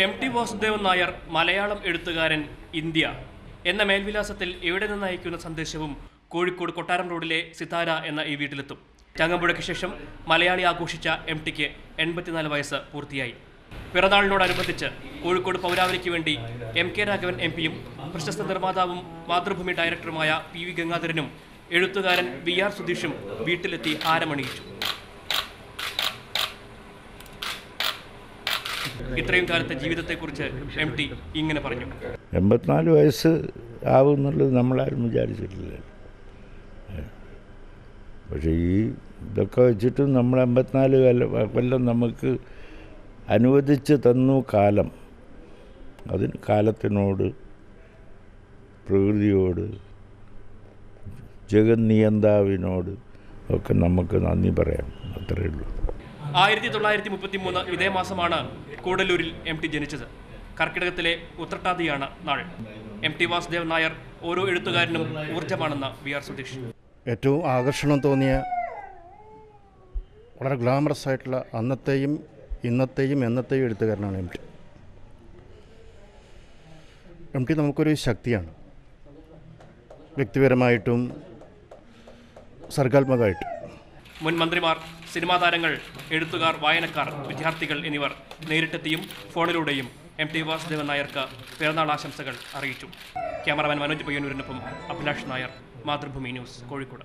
എം.ടി. വാസുദേവൻ നായർ മലയാളം എഴുത്തുകാരൻ ഇന്ത്യ എന്ന മേൽവിലാസത്തിൽ എവിടെ നിന്ന് അയക്കുന്ന സന്ദേശവും കോഴിക്കോട് കൊട്ടാരം റോഡിലെ സിതാര എന്ന ഈ വീട്ടിലെത്തും. ചങ്ങമ്പുഴയ്ക്ക് ശേഷം മലയാളി ആഘോഷിച്ച എം.ടിക്ക് 84 വയസ്സ് പൂർത്തിയായി. പിറന്നാളിനോടനുബന്ധിച്ച് കോഴിക്കോട് പൗരാവലിക്ക് വേണ്ടി എം.കെ. രാഘവൻ എം.പിയും പ്രശസ്ത നിർമ്മാതാവും മാതൃഭൂമി ഡയറക്ടറുമായ പി.വി. ഗംഗാധരനും എഴുത്തുകാരൻ വി.ആർ. സുധീഷും വീട്ടിലെത്തി ഹാരമണിയിച്ചു. ഇത്രയും കാലത്തെ ജീവിതത്തെക്കുറിച്ച് എം.ടി. ഇങ്ങനെ പറഞ്ഞു. 84 വയസ്സ് ആവുമെന്നുള്ളത് നമ്മളാരും വിചാരിച്ചിട്ടില്ല. പക്ഷേ ഇതൊക്കെ വെച്ചിട്ടും നമ്മൾ 84 കൊല്ലം നമുക്ക് അനുവദിച്ച് തന്നു കാലം. അതിന് കാലത്തിനോട്, പ്രകൃതിയോട്, ജഗന്നിയന്താവിനോട് ഒക്കെ നമുക്ക് നന്ദി പറയാം. അത്രയേ ഉള്ളൂ. 1933 ഇതേ മാസമാണ് കൂടല്ലൂരിൽ എം.ടി. ജനിച്ചത്. കർക്കിടകത്തിലെ ഉത്രട്ടാതിയാണ് നാൾ. എം.ടി. വാസുദേവൻ നായർ ഓരോ എഴുത്തുകാരനും ഊർജ്ജമാണെന്ന് വി.ആർ. സുധീഷ്. ഏറ്റവും ആകർഷണം തോന്നിയ വളരെ ഗ്ലാമറസ് ആയിട്ടുള്ള അന്നത്തെയും ഇന്നത്തെയും എന്നത്തെയും എഴുത്തുകാരനാണ് എം.ടി. എം.ടി. നമുക്കൊരു ശക്തിയാണ്, വ്യക്തിപരമായിട്ടും സർഗാത്മകമായിട്ടും. മുൻ മന്ത്രിമാർ, സിനിമാ താരങ്ങൾ, എഴുത്തുകാർ, വായനക്കാർ, വിദ്യാർത്ഥികൾ എന്നിവർ നേരിട്ടെത്തിയും ഫോണിലൂടെയും എം.ടി. വാസുദേവൻ നായർക്ക് പിറന്നാൾ ആശംസകൾ അറിയിച്ചു. ക്യാമറാമാൻ മനോജ് പയ്യന്നൂരിനൊപ്പം അഭിലാഷ് നായർ, മാതൃഭൂമി ന്യൂസ്, കോഴിക്കോട്.